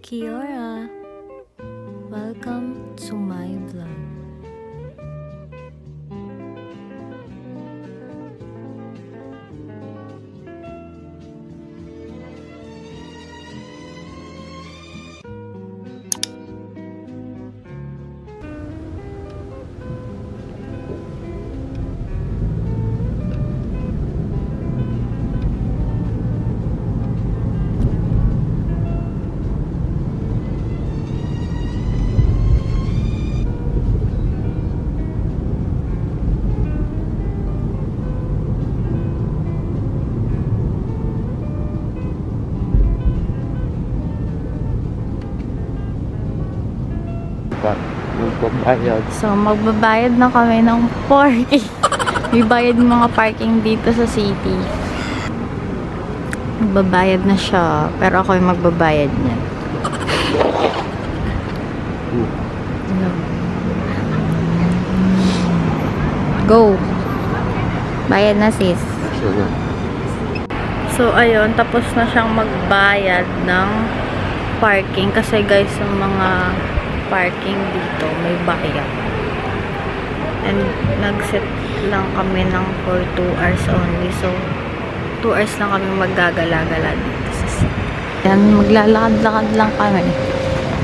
Kia welcome to my vlog. Magbabayad. So, magbabayad na kami ng parking. May bayad yung mga parking dito sa city. Magbabayad na siya. Pero ako yung magbabayad niya. Go! Bayad na sis. So, ayun. Tapos na siyang magbayad ng parking. Kasi guys, yung mga parking dito may bayad. And nag-set lang kami ng for 2 hours only. So 2 hours lang kami maggagala-gala dito sa city. Yan, maglalakad-lakad lang kami.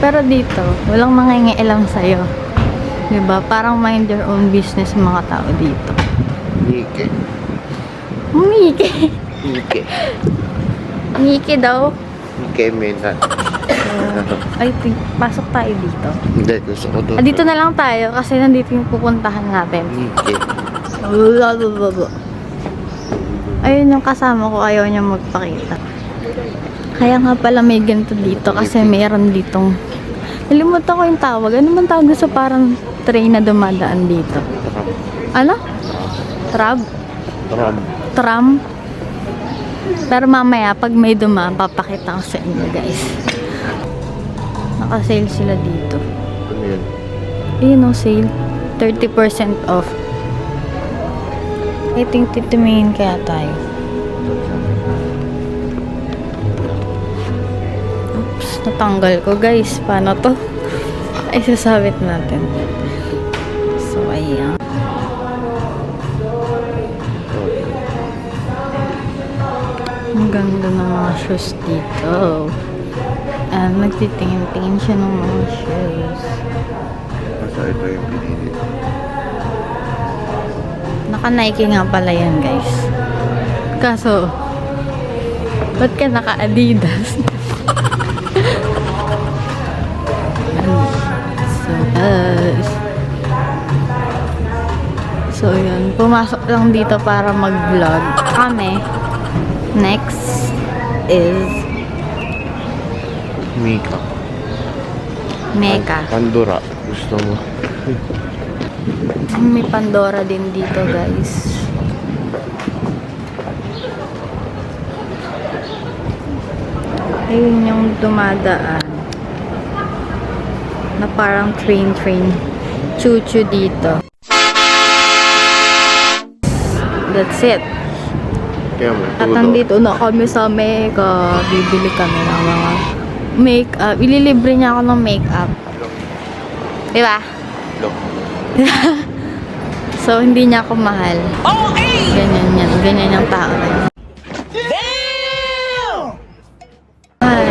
Pero dito, walang mangingialam sa'yo. Diba? Parang mind your own business mga tao dito. Mike. Mike. Mike. Mike daw. Mike Menan. I think, pasok tayo dito. Hindi, gusto ko doon. Dito na lang tayo kasi nandito yung pupuntahan natin. Mike. Ayun yung kasama ko, ayaw niya magpakita. Kaya nga pala may ganito dito kasi mayroon ditong nalimutan ko yung tawag. Ano man tawag sa parang train na dumadaan dito? Ano? Tram? Tram? Pero mamaya, pag may dumaan, papakita ko sa inyo guys. Naka-sale sila dito. Ano yun? Ayun o, sale. 30% off. I think titimingin kaya tayo. Oops, natanggal ko guys. Paano to? Ay, sasabit natin. So, ayan. Ang ganda ng mga shoes dito. Nagtitingin-tingin siya ng mga shoes. Basta ito yung pinili. Naka-Nike nga pala yan, guys. Kaso, ba't ka naka-Adidas? So, yun. Pumasok lang dito para mag-vlog. Kami, next is Mika. Mecca. Pandora. Gusto mo? May Pandora din dito, guys. Ayun yung dumadaan. Na parang train. Chuchu dito. That's it. Kaya mo, At nandito na kami sa Mecca. Bibili kami ng mga makeup. Ililibre niya ako ng makeup. Diba? Look. So, hindi niya ako mahal. Ganyan yan. Ganyan yung tao na yun. Hi.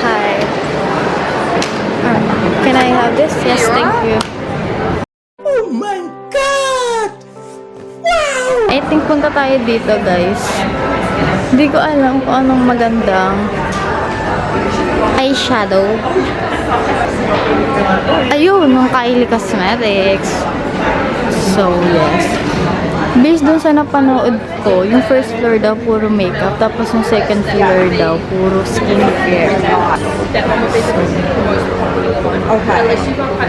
Hi. Can I have this? Yes, thank you. Oh my God! Wow! I think punta tayo dito, guys. Hindi ko alam kung anong magandang eyeshadow. Ayun, ng Kylie Cosmetics. So, yes. Based dun sa napanood ko, yung first floor daw puro makeup, tapos yung second floor daw puro skincare.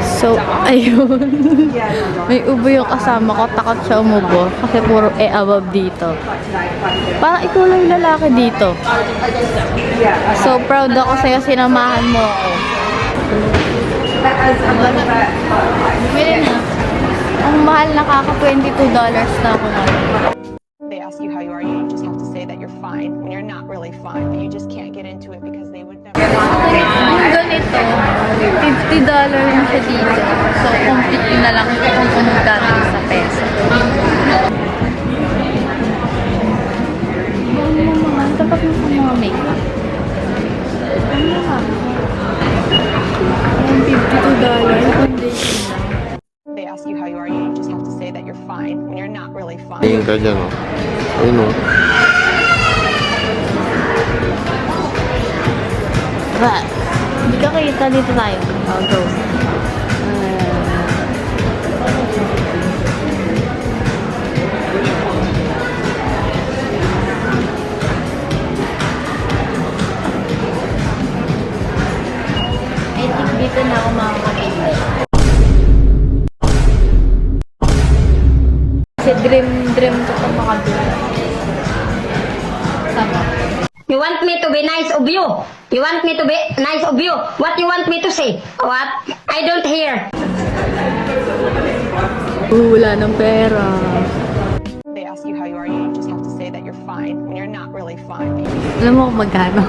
So, ayun. May ubo yung kasama ko, takot siya umubo kasi puro above dito. Parang ikaw lang yung lalaki dito. So, proud ako sa'yo, sinamahan mo ako. Bumili na. Ang mahal, nakaka-$22 na ako na. They ask you how you are, you just have to say that you're fine when you're not really fine, but you just can't get into it because they would never. $50 na siya dito. So, completely na lang kung anong dati sa peso. Ang tapat mo sa mga makeup. Ano ka? Ang $52 foundation lang. They ask you how you are, you just have to say that you're fine when you're not really fine. Tingin ka dyan, oh. Ayun, oh. Ba? Hindi ka kita dito tayo. I'll go. I think dito na ako makakakita. Kasi dream ko pa makabila. Tama. You want me to be nice of you? You want me to be nice of you? What you want me to say? What? I don't hear. Wala ng pera. They ask you how you are, you just have to say that you're fine when you're not really fine. Alam mo kung magkano?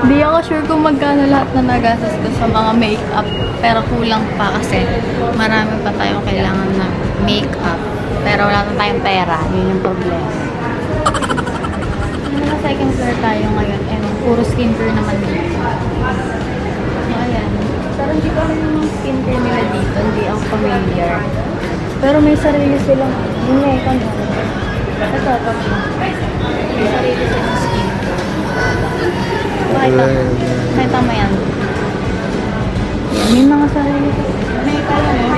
Hindi ako sure kung magkano lahat na nagastos ko sa mga makeup. Pero kulang pa kasi marami pa tayong kailangan na makeup. Pero wala na tayong pera. Yun yung problema. Nasa second floor tayo ngayon. Puro skincare naman dito. So, ayan. Pero hindi ko alam yung skincare nila dito. Hindi ako familiar. Pero may sarili silang, yun nga, ikaw na. Ito. May sarili silang skincare. Kahit tama yan. May mga sarili. May kaya mo.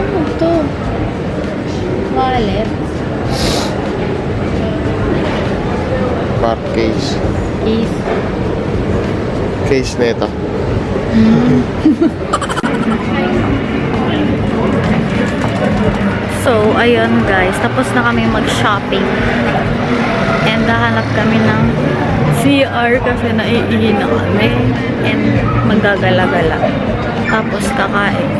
Ano ito? Wallet. Bar case. Is. Case na ito. So, ayun guys. Tapos na kami mag-shopping. And hahanap kami ng CR kasi naiihi na kami. And maggagala-gala. Tapos kakain.